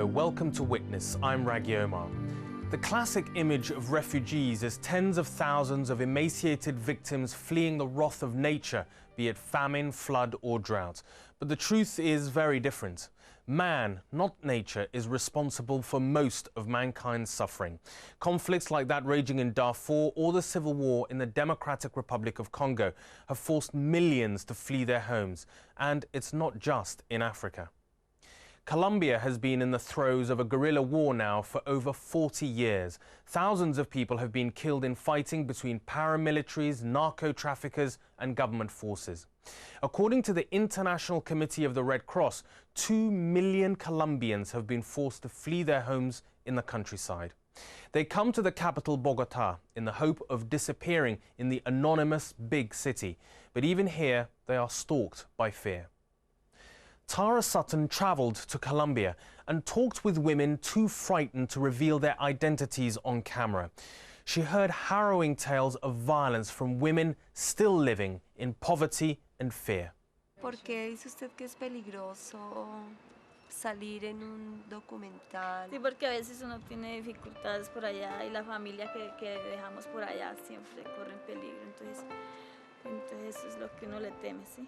Hello, welcome to Witness. I'm Raghi Omar. The classic image of refugees is tens of thousands of emaciated victims fleeing the wrath of nature, be it famine, flood or drought. But the truth is very different. Man, not nature, is responsible for most of mankind's suffering. Conflicts like that raging in Darfur or the civil war in the Democratic Republic of Congo have forced millions to flee their homes. And it's not just in Africa. Colombia has been in the throes of a guerrilla war now for over 40 years. Thousands of people have been killed in fighting between paramilitaries, narco-traffickers and government forces. According to the International Committee of the Red Cross, 2 million Colombians have been forced to flee their homes in the countryside. They come to the capital, Bogota, in the hope of disappearing in the anonymous big city. But even here, they are stalked by fear. Tara Sutton travelled to Colombia and talked with women too frightened to reveal their identities on camera. She heard harrowing tales of violence from women still living in poverty and fear. ¿Por qué dice usted que es peligroso salir en un documental? Sí, porque a veces uno tiene dificultades por allá y la familia que dejamos por allá siempre corre en peligro, entonces eso es lo que uno le teme, ¿sí?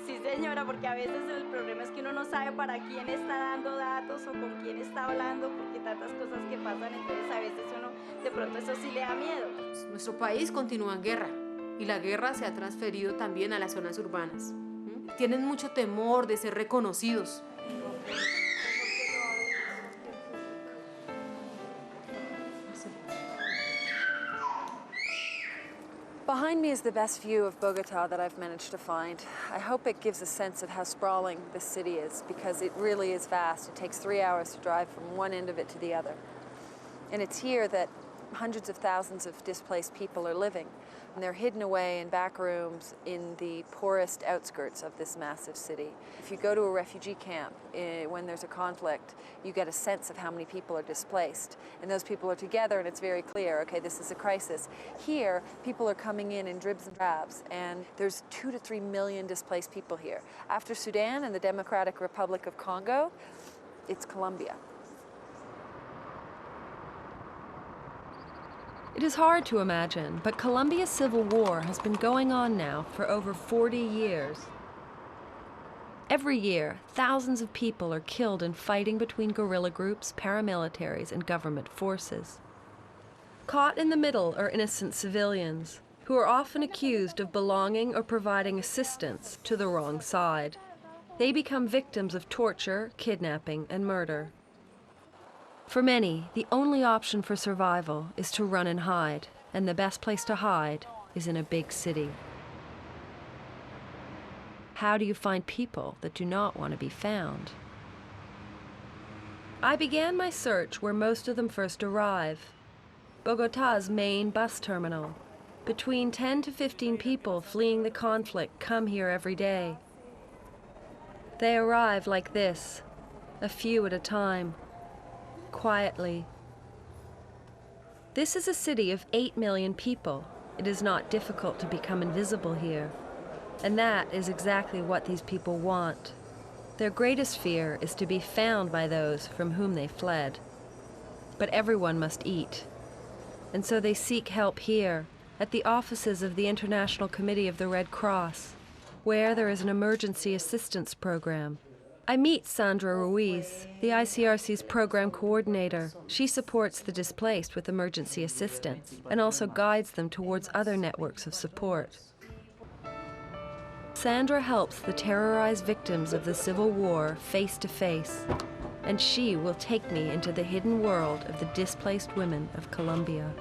Sí, señora, porque a veces el problema es que uno no sabe para quién está dando datos o con quién está hablando, porque tantas cosas que pasan, entonces a veces uno, de pronto eso sí le da miedo. Nuestro país continúa en guerra y la guerra se ha transferido también a las zonas urbanas. Tienen mucho temor de ser reconocidos. Behind me is the best view of Bogota that I've managed to find. I hope it gives a sense of how sprawling this city is, because it really is vast. It takes 3 hours to drive from one end of it to the other. And it's here that hundreds of thousands of displaced people are living. And they're hidden away in back rooms in the poorest outskirts of this massive city. If you go to a refugee camp when there's a conflict, you get a sense of how many people are displaced. And those people are together and it's very clear, okay, this is a crisis. Here, people are coming in dribs and drabs, and there's 2 to 3 million displaced people here. After Sudan and the Democratic Republic of Congo, it's Colombia. It is hard to imagine, but Colombia's civil war has been going on now for over 40 years. Every year, thousands of people are killed in fighting between guerrilla groups, paramilitaries, and government forces. Caught in the middle are innocent civilians, who are often accused of belonging or providing assistance to the wrong side. They become victims of torture, kidnapping, and murder. For many, the only option for survival is to run and hide, and the best place to hide is in a big city. How do you find people that do not want to be found? I began my search where most of them first arrive, Bogota's main bus terminal. Between 10 to 15 people fleeing the conflict come here every day. They arrive like this, a few at a time, quietly. This is a city of 8 million people. It is not difficult to become invisible here. And that is exactly what these people want. Their greatest fear is to be found by those from whom they fled. But everyone must eat. And so they seek help here, at the offices of the International Committee of the Red Cross, where there is an emergency assistance program. I meet Sandra Ruiz, the ICRC's program coordinator. She supports the displaced with emergency assistance and also guides them towards other networks of support. Sandra helps the terrorized victims of the civil war face to face, and she will take me into the hidden world of the displaced women of Colombia.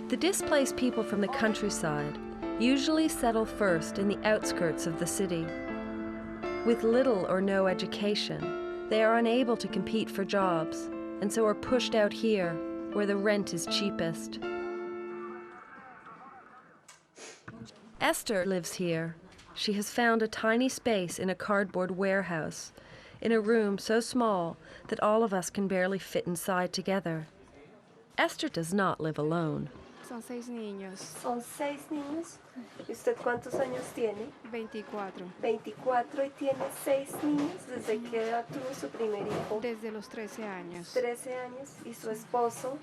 The displaced people from the countryside usually settle first in the outskirts of the city. With little or no education, they are unable to compete for jobs, and so are pushed out here, where the rent is cheapest. Esther lives here. She has found a tiny space in a cardboard warehouse, in a room so small that all of us can barely fit inside together. Esther does not live alone. Son 6 niños, Son 6 niños. ¿Y usted cuántos años tiene? 24, 24 y tiene 6 niños. ¿Desde qué edad tuvo su primer hijo? desde los 13 años. 13 años. ¿Y su esposo?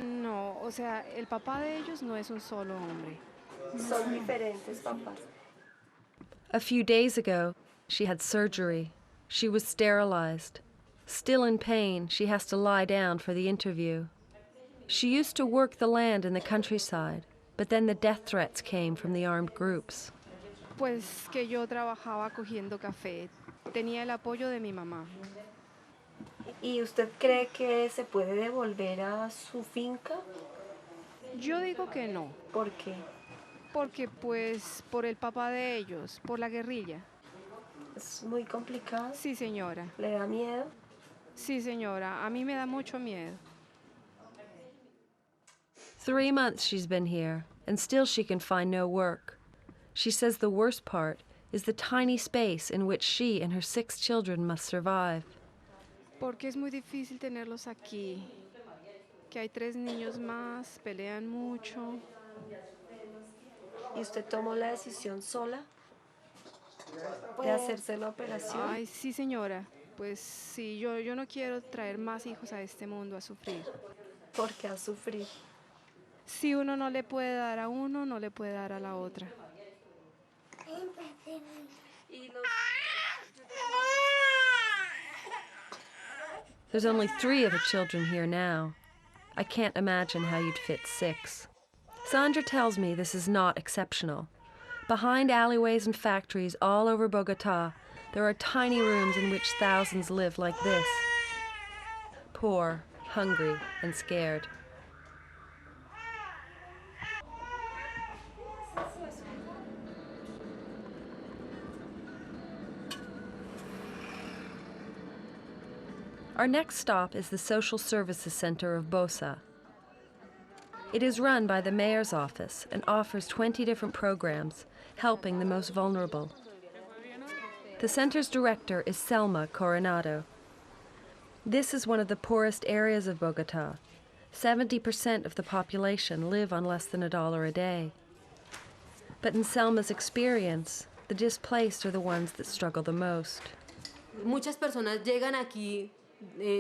No, o sea, el papá de ellos no es un solo hombre. Son diferentes papás. A few days ago, she had surgery. She was sterilized. Still in pain, she has to lie down for the interview. She used to work the land in the countryside, but then the death threats came from the armed groups. Pues que yo trabajaba cogiendo café. Tenía el apoyo de mi mamá. ¿Y usted cree que se puede devolver a su finca? Yo digo que no, ¿Por qué? porque pues por el papá de ellos, por la guerrilla. Es muy complicado. Sí, señora. ¿Le da miedo? Sí, señora. A mí me da mucho miedo. 3 months she's been here, and still she can find no work. She says the worst part is the tiny space in which she and her 6 children must survive. Porque es muy difícil tenerlos aquí. Que hay 3 niños más, pelean mucho. ¿Y usted tomó la decisión sola de hacerse la operación? Ay, sí, señora. Pues sí, yo no quiero traer más hijos a este mundo a sufrir. ¿Por qué a sufrir? Si uno no le puede dar a uno, no le puede dar a la otra. There's only 3 of her children here now. I can't imagine how you'd fit 6. Sandra tells me this is not exceptional. Behind alleyways and factories all over Bogota, there are tiny rooms in which thousands live like this. Poor, hungry, and scared. Our next stop is the Social Services Center of Bosa. It is run by the mayor's office and offers 20 different programs, helping the most vulnerable. The center's director is Selma Coronado. This is one of the poorest areas of Bogota. 70% of the population live on less than $1 a day. But in Selma's experience, the displaced are the ones that struggle the most. Muchas personas llegan aquí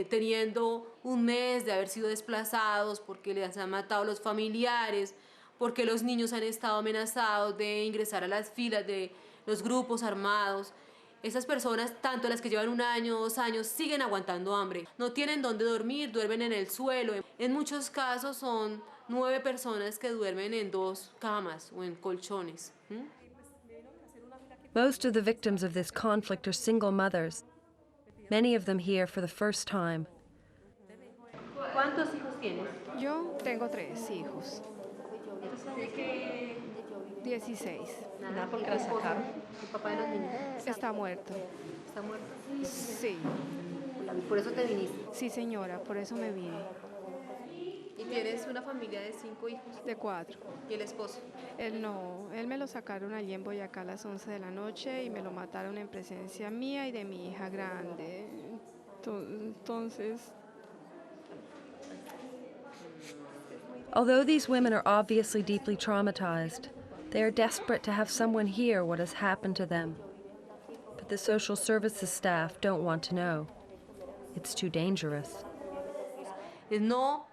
teniendo un mes de haber sido desplazados porque les han matado los familiares, porque los niños han estado amenazados de ingresar a las filas de los grupos armados. Esas personas, tanto las que llevan 1 año, 2 años, siguen aguantando hambre. No tienen dónde dormir, duermen en el suelo. En muchos casos son 9 personas que duermen en 2 camas o en colchones. Most of the victims of this conflict are single mothers, many of them here for the first time. ¿Cuántos hijos tienes? Yo tengo 3 hijos. 16. Nada, porque la sacaron. ¿El papá de los niños? Está muerto. ¿Está muerto? Sí. Por eso te viniste. Sí, señora, por eso me vine. Y tienes una familia de 5 hijos. De 4. ¿Y el esposo? Él no, él me lo sacaron allí en Boyacá a las 11 de la noche y me lo mataron en presencia mía y de mi hija grande. Entonces... Although these women are obviously deeply traumatized, they are desperate to have someone hear what has happened to them. But the social services staff don't want to know. It's too dangerous. Es no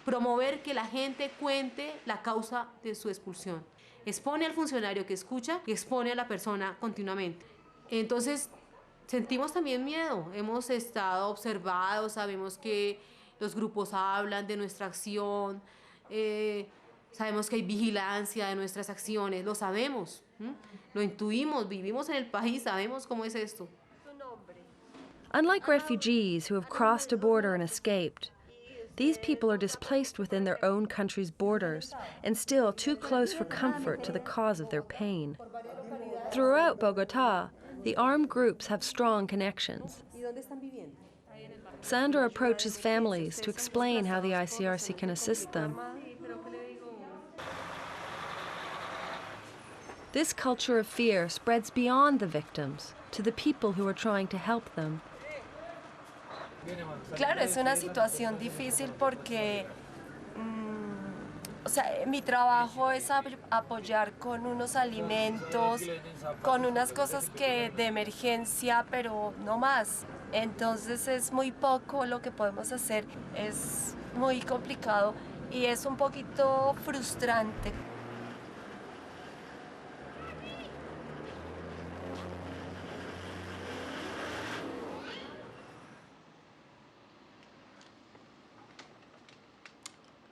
promover que la gente cuente la causa de su expulsión. Expone al funcionario que escucha y expone a la persona continuamente. Entonces, sentimos también miedo. Hemos estado observados, sabemos que los grupos hablan de nuestra acción, sabemos que hay vigilancia de nuestras acciones, lo sabemos, lo intuimos, vivimos en el país, sabemos cómo es esto. Unlike refugees who have crossed a border and escaped, these people are displaced within their own country's borders and still too close for comfort to the cause of their pain. Throughout Bogota, the armed groups have strong connections. Sandra approaches families to explain how the ICRC can assist them. This culture of fear spreads beyond the victims to the people who are trying to help them. Claro, es una situación difícil porque o sea, mi trabajo es apoyar con unos alimentos, con unas cosas que de emergencia, pero no más. Entonces es muy poco lo que podemos hacer, es muy complicado y es un poquito frustrante.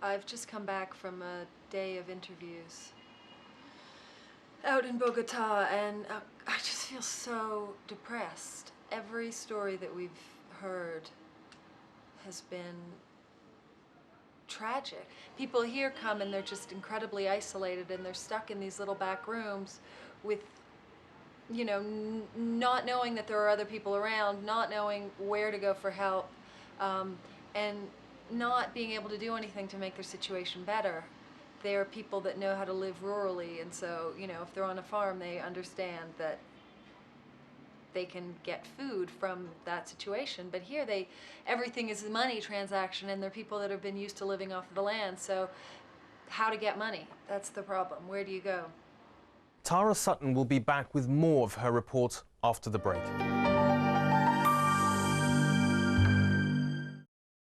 I've just come back from a day of interviews out in Bogota, and I just feel so depressed. Every story that we've heard has been tragic. People here come and they're just incredibly isolated, and they're stuck in these little back rooms with, you know, not knowing that there are other people around, not knowing where to go for help, and not being able to do anything to make their situation better. They are people that know how to live rurally, and so, you know, if they're on a farm, they understand that they can get food from that situation. But here, everything is a money transaction, and they're people that have been used to living off of the land, so how to get money, that's the problem. Where do you go? Tara Sutton will be back with more of her report after the break.